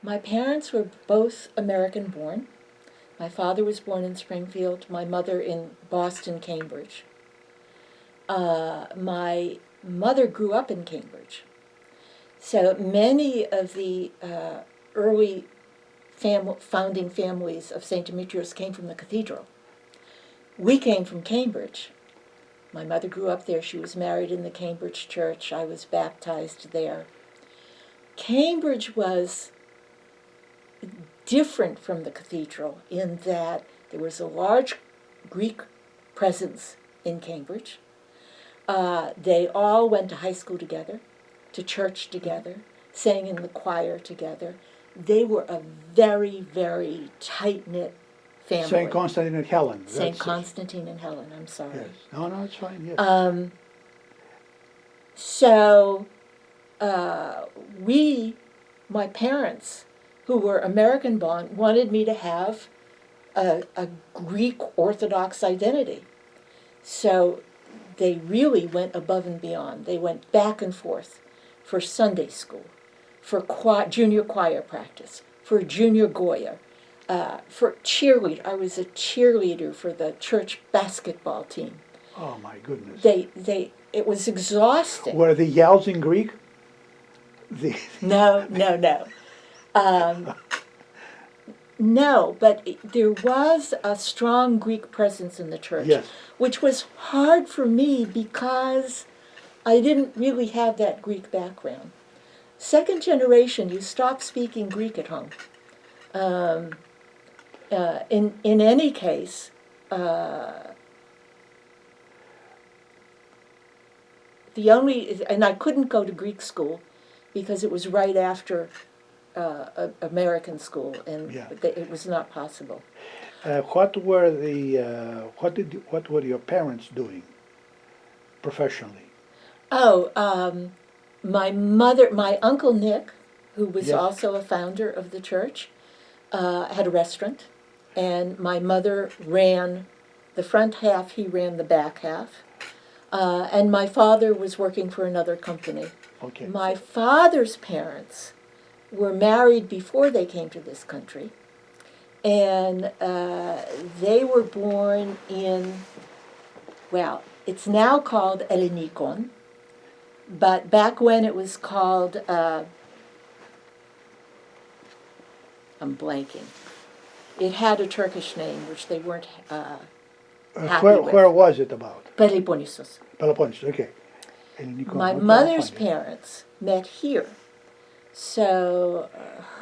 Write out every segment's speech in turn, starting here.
My parents were both American born. My father was born in Springfield, my mother in Boston, Cambridge. My mother grew up in Cambridge. So many of the early founding families of St. Demetrius came from the cathedral. We came from Cambridge. My mother grew up there. She was married in the Cambridge church. I was baptized there. Cambridge was different from the cathedral in that there was a large Greek presence in Cambridge. They all went to high school together, to church together, sang in the choir together. They were a very, very tight-knit family. St. Constantine and Helen. St. Constantine and Helen, I'm sorry. Yes. No, it's fine, yes. So my parents, who were American born, wanted me to have a Greek Orthodox identity. So they really went above and beyond. They went back and forth for Sunday school, for junior choir practice, for junior Goya, for cheerleader. I was a cheerleader for the church basketball team. Oh my goodness. It was exhausting. Were the yells in Greek? No. No, but there was a strong Greek presence in the church, yes, which was hard for me because I didn't really have that Greek background. Second generation, you stop speaking Greek at home. In any case, and I couldn't go to Greek school because it was right after American school, and it was not possible. What were your parents doing professionally? My uncle Nick, who was yes, also a founder of the church, had a restaurant, and my mother ran the front half, he ran the back half, and my father was working for another company. Okay. My father's parents were married before they came to this country, and they were born in, well, it's now called Elaine, but back when it was called, I'm blanking. It had a Turkish name, which they weren't happy with. Where was it about? Peloponnesos. Peloponnesos, okay. My mother's parents met here. So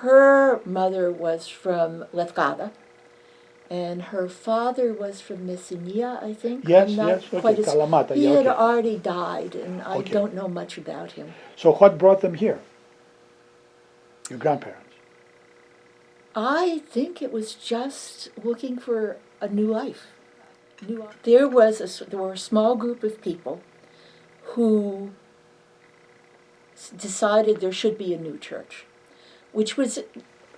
her mother was from Lefkada, and her father was from Messenia, I think. Yes, okay, Kalamata. He had already died, and I don't know much about him. So what brought them here? Your grandparents? I think it was just looking for a new life. There were a small group of people who decided there should be a new church, which was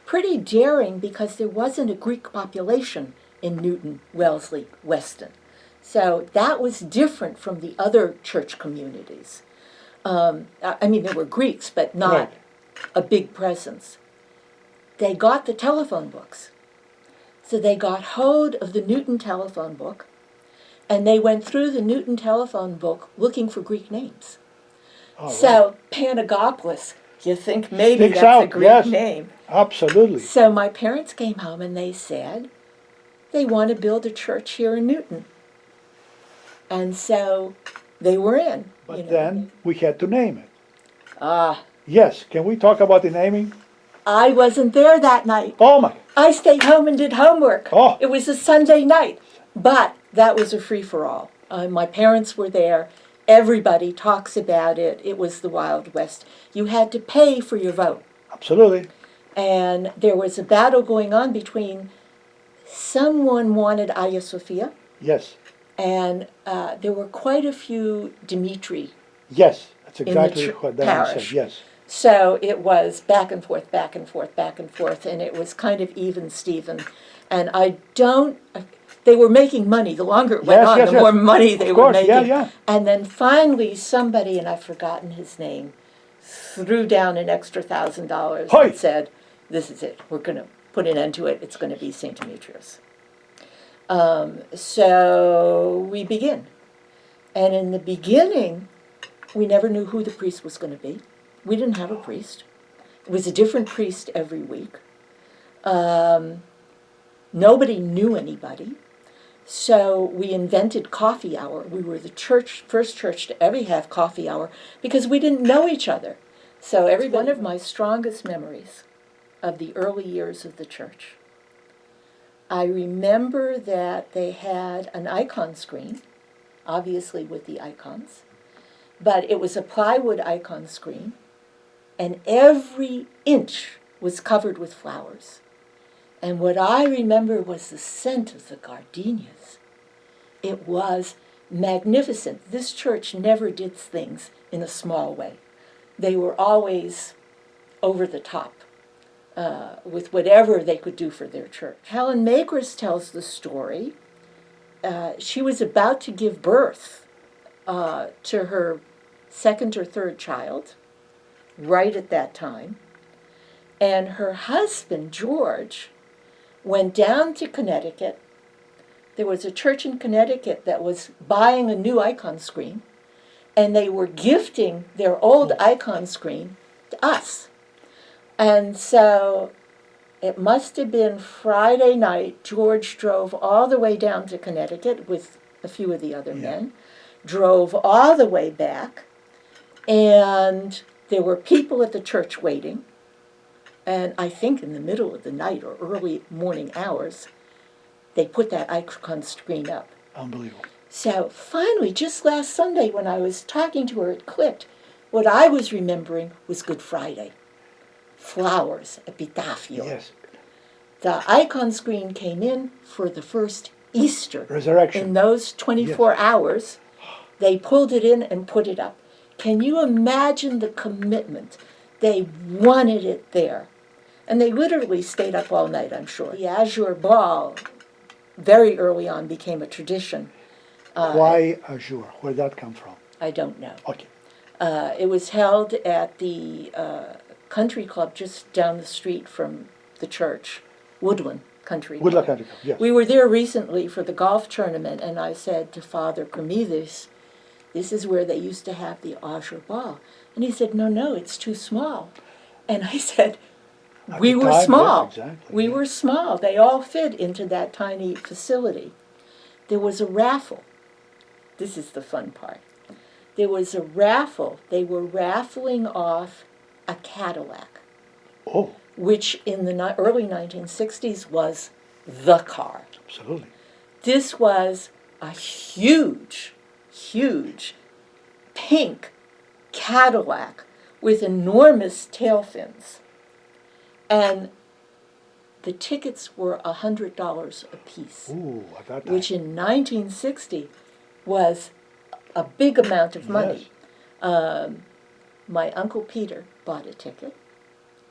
pretty daring because there wasn't a Greek population in Newton, Wellesley, Weston. So that was different from the other church communities. There were Greeks, but not a big presence. They got the telephone books. So they got hold of the Newton telephone book, and they went through the Newton telephone book looking for Greek names. Oh, so Panagopoulos, you think maybe that's a Greek name. Absolutely. So my parents came home and they said they want to build a church here in Newton. And so they were in. But then we had to name it. Yes, can we talk about the naming? I wasn't there that night. Oh my. I stayed home and did homework. Oh. It was a Sunday night. But that was a free-for-all. My parents were there. Everybody talks about it. It was the Wild West. You had to pay for your vote. Absolutely. And there was a battle going on between someone wanted Hagia Sophia. Yes. And there were quite a few Dimitri. Yes, that's exactly what that said. Yes. So it was back and forth, back and forth, back and forth, and it was kind of even Steven. And they were making money. The longer it went on, the more money they were making. Yeah. And then finally somebody, and I've forgotten his name, threw down an extra $1,000 and said, this is it. We're going to put an end to it. It's going to be St. Demetrius. So we begin. And in the beginning, we never knew who the priest was going to be. We didn't have a priest. It was a different priest every week. Nobody knew anybody. So we invented coffee hour. We were the first church to ever have coffee hour because we didn't know each other. So one of my strongest memories of the early years of the church. I remember that they had an icon screen, obviously with the icons, but it was a plywood icon screen, and every inch was covered with flowers. And what I remember was the scent of the gardenias. It was magnificent. This church never did things in a small way. They were always over the top with whatever they could do for their church. Helen Makris tells the story. She was about to give birth to her second or third child, right at that time. And her husband, George, went down to Connecticut. There was a church in Connecticut that was buying a new icon screen, and they were gifting their old icon screen to us. And so it must have been Friday night. George drove all the way down to Connecticut with a few of the other men, drove all the way back, and there were people at the church waiting. And I think in the middle of the night or early morning hours, they put that icon screen up. Unbelievable. So finally, just last Sunday when I was talking to her, it clicked. What I was remembering was Good Friday. Flowers, epitafio. Yes. The icon screen came in for the first Easter. Resurrection. In those 24 hours, they pulled it in and put it up. Can you imagine the commitment? They wanted it there. And they literally stayed up all night, I'm sure. The Azure Ball, very early on, became a tradition. Why Azure? Where did that come from? I don't know. Okay. It was held at the country club just down the street from the church, Woodland Country Club. Woodland Country Club, yes. We were there recently for the golf tournament, and I said to Father Cremidis, this is where they used to have the Azure Ball. And he said, no, it's too small. And I said, we were small. Yes, exactly, we were small. They all fit into that tiny facility. There was a raffle. This is the fun part. There was a raffle. They were raffling off a Cadillac, which in the early 1960s was the car. Absolutely. This was a huge pink Cadillac with enormous tail fins. And the tickets were $100 a piece, At that time. which in 1960 was a big amount of money. Yes. My Uncle Peter bought a ticket,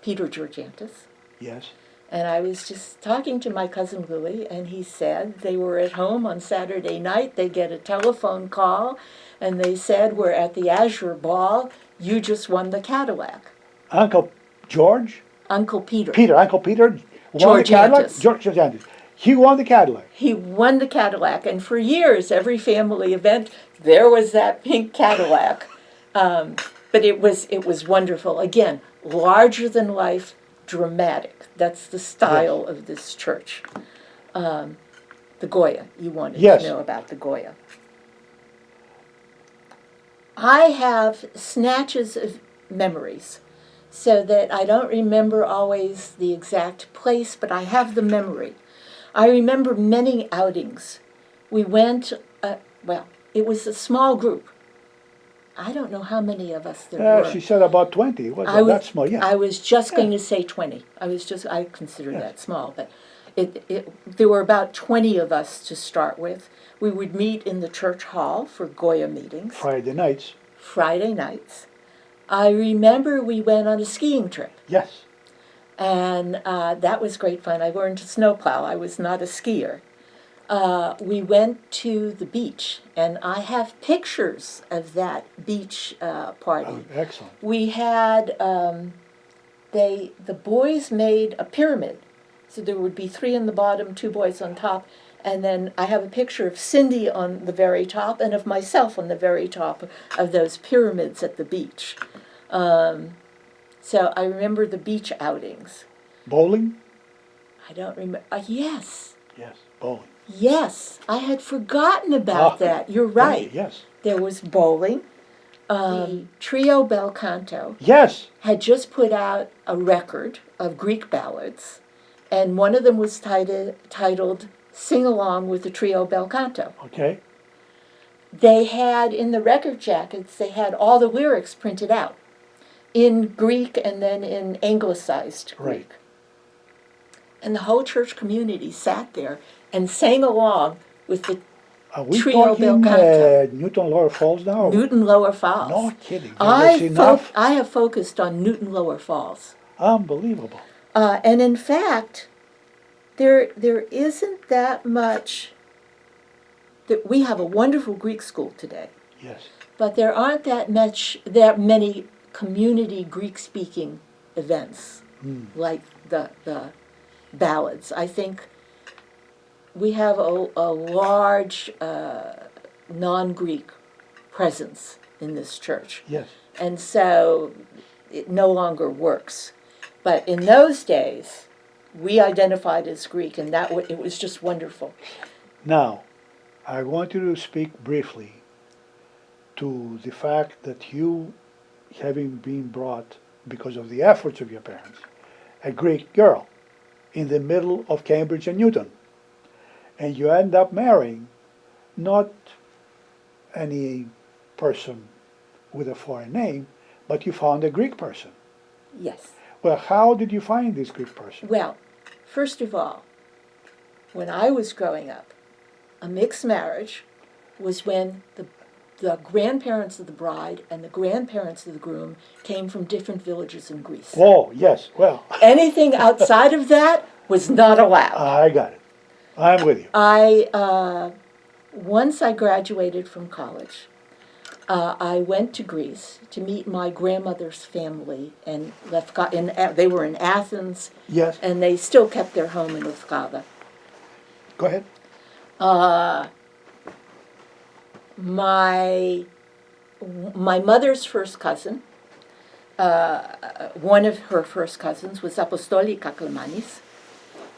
Peter Georgantis. Yes. And I was just talking to my cousin Louie, and he said they were at home on Saturday night. They get a telephone call, and they said, we're at the Azure Ball. You just won the Cadillac. Uncle George? Uncle Peter. Uncle Peter won the Cadillac? George Georgantis. He won the Cadillac. He won the Cadillac, and for years, every family event, there was that pink Cadillac. But it was wonderful. Again, larger than life, dramatic. That's the style of this church. The Goya, you wanted to know about the Goya. I have snatches of memories, so that I don't remember always the exact place, but I have the memory. I remember many outings. We went, it was a small group. I don't know how many of us there were. She said about 20. It wasn't that small, yes. I was just going to say 20. I consider that small, but there were about 20 of us to start with. We would meet in the church hall for Goya meetings. Friday nights. I remember we went on a skiing trip. Yes. And that was great fun. I learned to snowplow. I was not a skier. We went to the beach, and I have pictures of that beach party. Oh, excellent. We had, the boys made a pyramid. So there would be 3 on the bottom, 2 boys on top, and then I have a picture of Cindy on the very top and of myself on the very top of those pyramids at the beach. So I remember the beach outings. Bowling? I don't remember. Yes. Yes, bowling. Yes. I had forgotten about that. You're right. Yes. There was bowling. The trio Bel Canto Yes. had just put out a record of Greek ballads, and one of them was titled Sing Along with the Trio Bel Canto. Okay. They had, in the record jackets, they had all the lyrics printed out in Greek and then in anglicized Greek. Right. And the whole church community sat there and sang along with the Are we Trio Bel talking Canto. Newton Lower Falls now? Newton Lower Falls. No kidding. That's enough. I have focused on Newton Lower Falls. Unbelievable. And in fact, there isn't that much. That we have a wonderful Greek school today, Yes. but there aren't that many community Greek-speaking events like the ballads. I think we have a large non-Greek presence in this church. Yes. And so it no longer works. But in those days, we identified as Greek, and it was just wonderful. Now, I want you to speak briefly to the fact that you, having been brought, because of the efforts of your parents, a Greek girl in the middle of Cambridge and Newton, and you end up marrying not any person with a foreign name, but you found a Greek person. Yes. Well, how did you find this Greek person? Well, first of all, when I was growing up, a mixed marriage was when the grandparents of the bride and the grandparents of the groom came from different villages in Greece. Oh, yes, well, Anything outside of that was not allowed. I got it. I'm with you. Once I graduated from college, I went to Greece to meet my grandmother's family in Lefkada. They were in Athens, Yes, and they still kept their home in Lefkada. go ahead. My mother's first cousin, one of her first cousins was Apostoli Kaklamanis,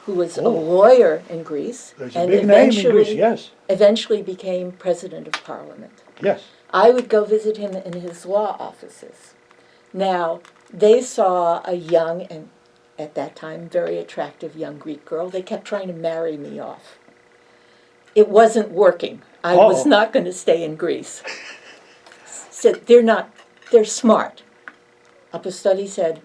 who was a lawyer in Greece, There's a big name in Greece, yes, eventually became president of parliament. yes. I would go visit him in his law offices. Now, they saw a young and, at that time, very attractive young Greek girl. They kept trying to marry me off. It wasn't working. I was not going to stay in Greece. Said, they're smart. Apostoli said,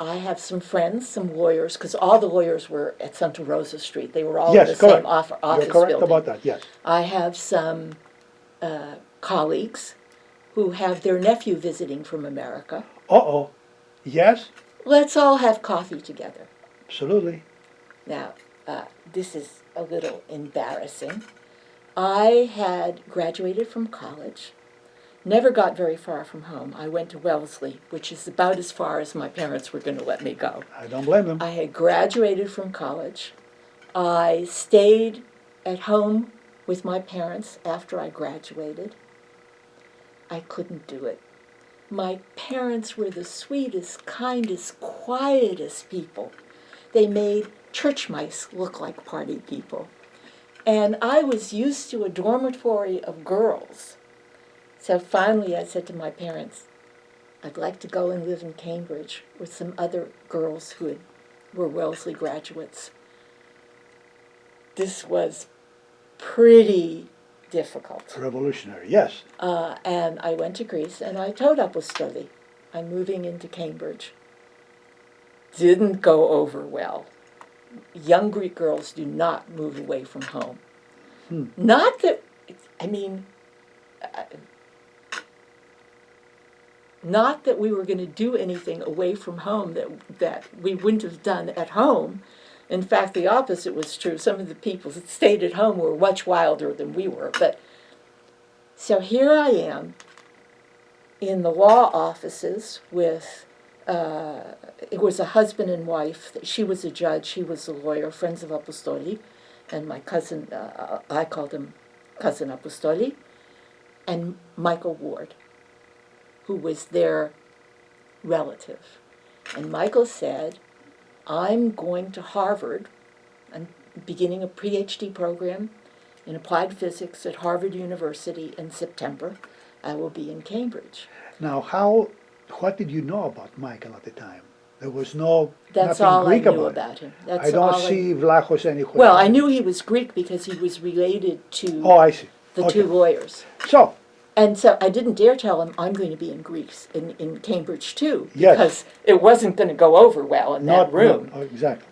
I have some friends, some lawyers, because all the lawyers were at Santa Rosa Street. They were all in the same office You're correct building. about that, yes. I have some colleagues who have their nephew visiting from America. Uh-oh, yes, Let's all have coffee together. absolutely. Now, this is a little embarrassing. I had graduated from college, never got very far from home. I went to Wellesley, which is about as far as my parents were going to let me go. I don't blame them. I had graduated from college. I stayed at home with my parents after I graduated. I couldn't do it. My parents were the sweetest, kindest, quietest people. They made church mice look like party people. And I was used to a dormitory of girls. So finally I said to my parents, I'd like to go and live in Cambridge with some other girls who were Wellesley graduates. This was pretty difficult. Revolutionary, yes. And I went to Greece and I told Apostoli, I'm moving into Cambridge. Didn't go over well. Young Greek girls do not move away from home. Not that, not that we were going to do anything away from home that we wouldn't have done at home. In fact, the opposite was true. Some of the people that stayed at home were much wilder than we were. But so here I am in the law offices with it was a husband and wife. She was a judge, he was a lawyer, friends of Apostoli, and my cousin, I called him Cousin Apostoli, and Michael Ward, who was their relative. And Michael said, I'm going to Harvard. I'm beginning a PhD program in applied physics at Harvard University in September. I will be in Cambridge. Now, what did you know about Michael at the time? There was That's nothing all Greek I knew about it. about him. That's I don't all see Vlachos anywhere. Well, I knew he was Greek because he was related to Oh, I see. the Okay. two lawyers. So, And so I didn't dare tell him I'm going to be in Greece, in Cambridge too, Yes. because it wasn't going to go over well in that room. Exactly.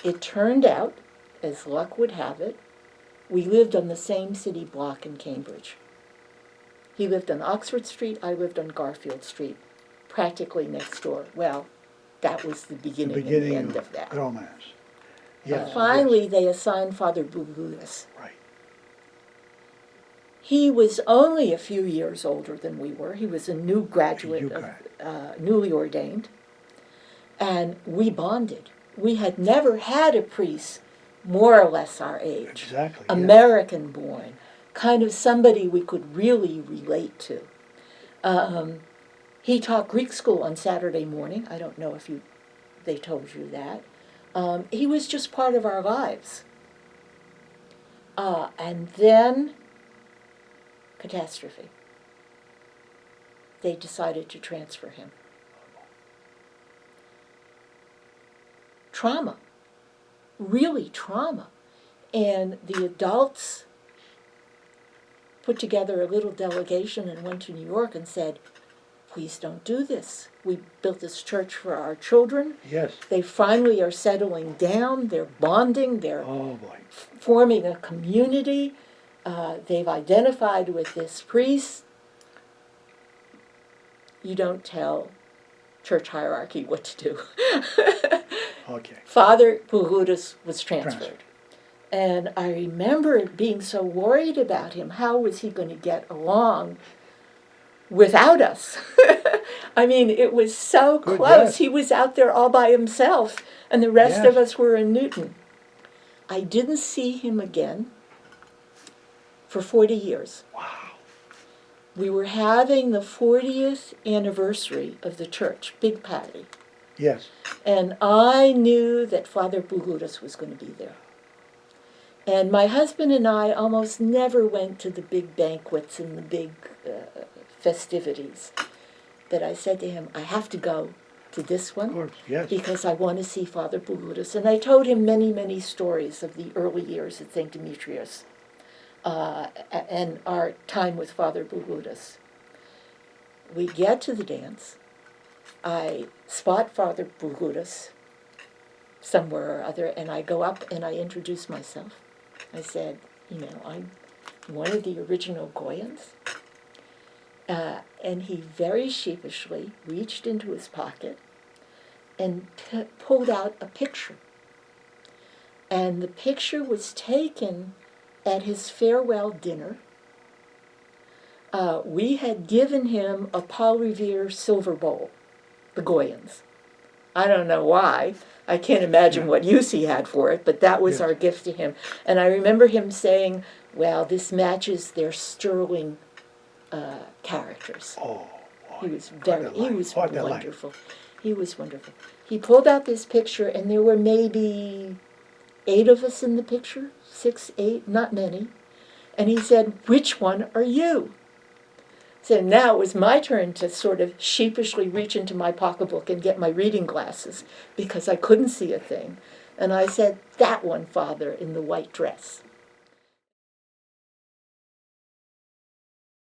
It turned out, as luck would have it, we lived on the same city block in Cambridge. He lived on Oxford Street, I lived on Garfield Street, practically next door. Well, that was the beginning, and the end of that. romance. Yes. Finally, they assigned Father Bougoudas. Right. He was only a few years older than we were. He was a new graduate, newly ordained. And we bonded. We had never had a priest more or less our age. Exactly. yes. American born, kind of somebody we could really relate to. He taught Greek school on Saturday morning. I don't know if they told you that. He was just part of our lives. And then, catastrophe. They decided to transfer him. Trauma. Really trauma. And the adults put together a little delegation and went to New York and said, please don't do this. We built this church for our children. Yes. They finally are settling down. They're bonding. They're Oh, boy. forming a community. They've identified with this priest. You don't tell church hierarchy what to do. Okay. Father Bougoudas was transferred. And I remember being so worried about him. How was he going to get along without us? I mean, it was so Good, close. yes. He was out there all by himself, and the rest Yes. of us were in Newton. I didn't see him again for 40 years. Wow. We were having the 40th anniversary of the church, big party. Yes. And I knew that Father Bougoudas was going to be there. And my husband and I almost never went to the big banquets and the big festivities. But I said to him, I have to go to this Of one course. Yes. because I want to see Father Bougoudas. And I told him many, many stories of the early years at St. Demetrius and our time with Father Bougoudas. We get to the dance. I spot Father Bougoudas somewhere or other, and I go up and I introduce myself. I said, I'm one of the original Goyans. And he very sheepishly reached into his pocket and pulled out a picture. And the picture was taken at his farewell dinner. We had given him a Paul Revere silver bowl, the Goyans. I don't know why. I can't imagine what use he had for it, but that was Yes. our gift to him. And I remember him saying, well, this matches their sterling characters. Oh, He was What a line. wonderful. He was wonderful. He pulled out this picture, and there were maybe 8 of us in the picture, 6, 8, not many. And he said, which one are you? So now it was my turn to sort of sheepishly reach into my pocketbook and get my reading glasses because I couldn't see a thing. And I said, that one, Father, in the white dress.